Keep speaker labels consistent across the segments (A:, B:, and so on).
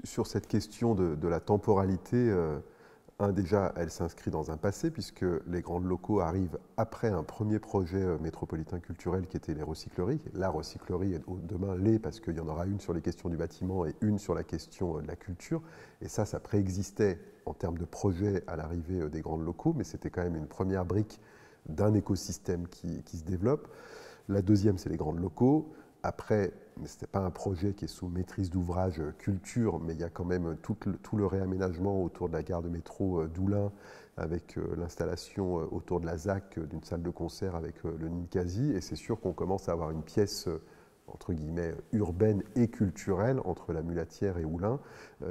A: Sur cette question de la temporalité, déjà, elle s'inscrit dans un passé, puisque les grands locaux arrivent après un premier projet métropolitain culturel qui était les recycleries. La recyclerie, demain, l'est, parce qu'il y en aura une sur les questions du bâtiment et une sur la question de la culture. Et ça préexistait en termes de projet à l'arrivée des grands locaux, mais c'était quand même une première brique d'un écosystème qui se développe. La deuxième, c'est les grands locaux. Après, ce n'était pas un projet qui est sous maîtrise d'ouvrage culture, mais il y a quand même tout le réaménagement autour de la gare de métro d'Oulin, avec l'installation autour de la ZAC d'une salle de concert avec le Ninkasi. Et c'est sûr qu'on commence à avoir une pièce, entre guillemets, urbaine et culturelle entre la Mulatière et Oulin,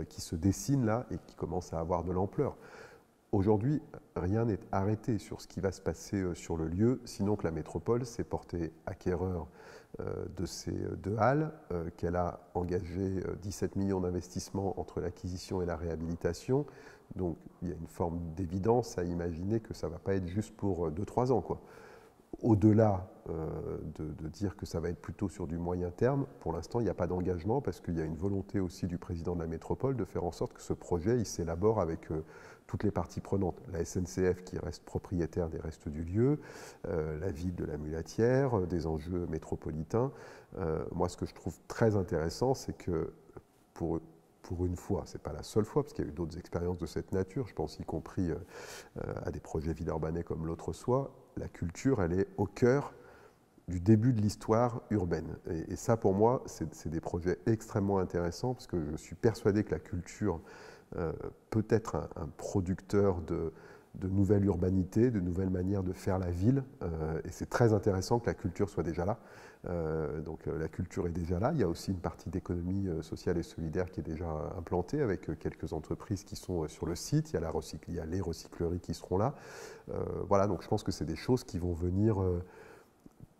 A: qui se dessine là et qui commence à avoir de l'ampleur. Aujourd'hui, rien n'est arrêté sur ce qui va se passer sur le lieu, sinon que la métropole s'est portée acquéreur de ces deux halles, qu'elle a engagé 17 millions d'investissements entre l'acquisition et la réhabilitation. Donc il y a une forme d'évidence à imaginer que ça ne va pas être juste pour 2-3 ans, quoi. Au-delà de dire que ça va être plutôt sur du moyen terme, pour l'instant, il n'y a pas d'engagement parce qu'il y a une volonté aussi du président de la métropole de faire en sorte que ce projet il s'élabore avec toutes les parties prenantes. La SNCF qui reste propriétaire des restes du lieu, la ville de la Mulatière, des enjeux métropolitains. Moi, ce que je trouve très intéressant, c'est que pour une fois, ce n'est pas la seule fois, parce qu'il y a eu d'autres expériences de cette nature, je pense y compris à des projets villeurbanais comme l'autre soit, la culture, elle est au cœur du début de l'histoire urbaine. Et ça, pour moi, c'est des projets extrêmement intéressants, parce que je suis persuadé que la culture peut être un producteur de nouvelles urbanités, de nouvelles manières de faire la ville. Et c'est très intéressant que la culture soit déjà là. Donc la culture est déjà là. Il y a aussi une partie d'économie sociale et solidaire qui est déjà implantée avec quelques entreprises qui sont sur le site. Il y a les recycleries qui seront là. Voilà, donc je pense que c'est des choses qui vont venir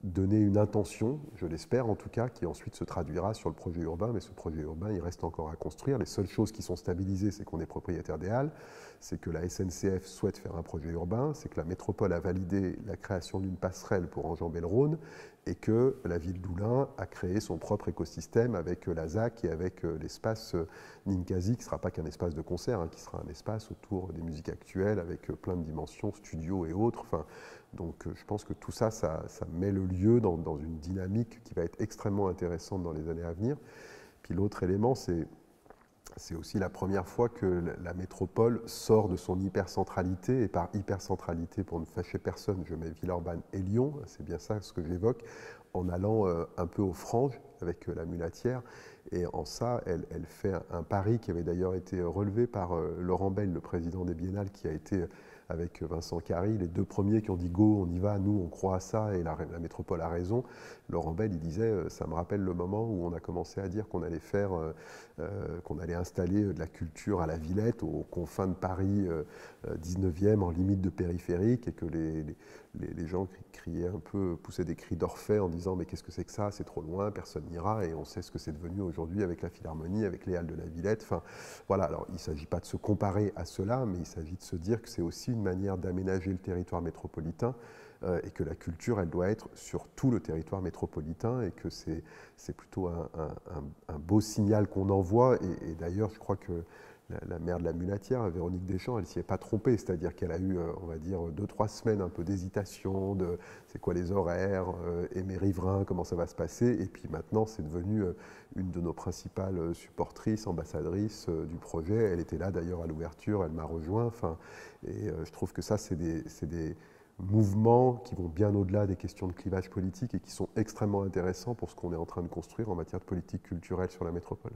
A: donner une intention, je l'espère en tout cas, qui ensuite se traduira sur le projet urbain, mais ce projet urbain, il reste encore à construire. Les seules choses qui sont stabilisées, c'est qu'on est propriétaire des halles, c'est que la SNCF souhaite faire un projet urbain, c'est que la métropole a validé la création d'une passerelle pour enjamber le Rhône, et que la ville d'Oulin a créé son propre écosystème avec la ZAC et avec l'espace Ninkasi, qui ne sera pas qu'un espace de concert, hein, qui sera un espace autour des musiques actuelles, avec plein de dimensions, studios et autres. Enfin, donc je pense que tout ça, ça met le lieu dans une dynamique qui va être extrêmement intéressante dans les années à venir. Puis l'autre élément, c'est aussi la première fois que la métropole sort de son hypercentralité, et par hypercentralité, pour ne fâcher personne, je mets Villeurbanne et Lyon, c'est bien ça ce que j'évoque, en allant un peu aux franges avec la Mulatière. Et en ça, elle fait un pari qui avait d'ailleurs été relevé par Laurent Bell, le président des Biennales, qui a été avec Vincent Carry, les deux premiers qui ont dit « go, on y va, nous on croit à ça et la métropole a raison ». Laurent Bell, il disait « ça me rappelle le moment où on a commencé à dire qu'on allait faire, qu'on allait installer de la culture à la Villette, aux confins de Paris 19e, en limite de périphérique, et que les gens criaient un peu, poussaient des cris d'orfraie en disant « mais qu'est-ce que c'est que ça, c'est trop loin, personne n'ira ». Et on sait ce que c'est devenu aujourd'hui avec la Philharmonie, avec les halles de la Villette. Enfin, voilà, alors il ne s'agit pas de se comparer à cela, mais il s'agit de se dire que c'est aussi une manière d'aménager le territoire métropolitain et que la culture, elle doit être sur tout le territoire métropolitain et que c'est plutôt un beau signal qu'on envoie. Et d'ailleurs, je crois que la maire de la Mulatière, Véronique Deschamps, elle ne s'y est pas trompée, c'est-à-dire qu'elle a eu, on va dire, 2-3 semaines un peu d'hésitation, de c'est quoi les horaires, et mes riverains, comment ça va se passer, et puis maintenant c'est devenu une de nos principales supportrices, ambassadrices du projet. Elle était là d'ailleurs à l'ouverture, elle m'a rejoint, enfin, et je trouve que ça c'est des mouvements qui vont bien au-delà des questions de clivage politique et qui sont extrêmement intéressants pour ce qu'on est en train de construire en matière de politique culturelle sur la métropole.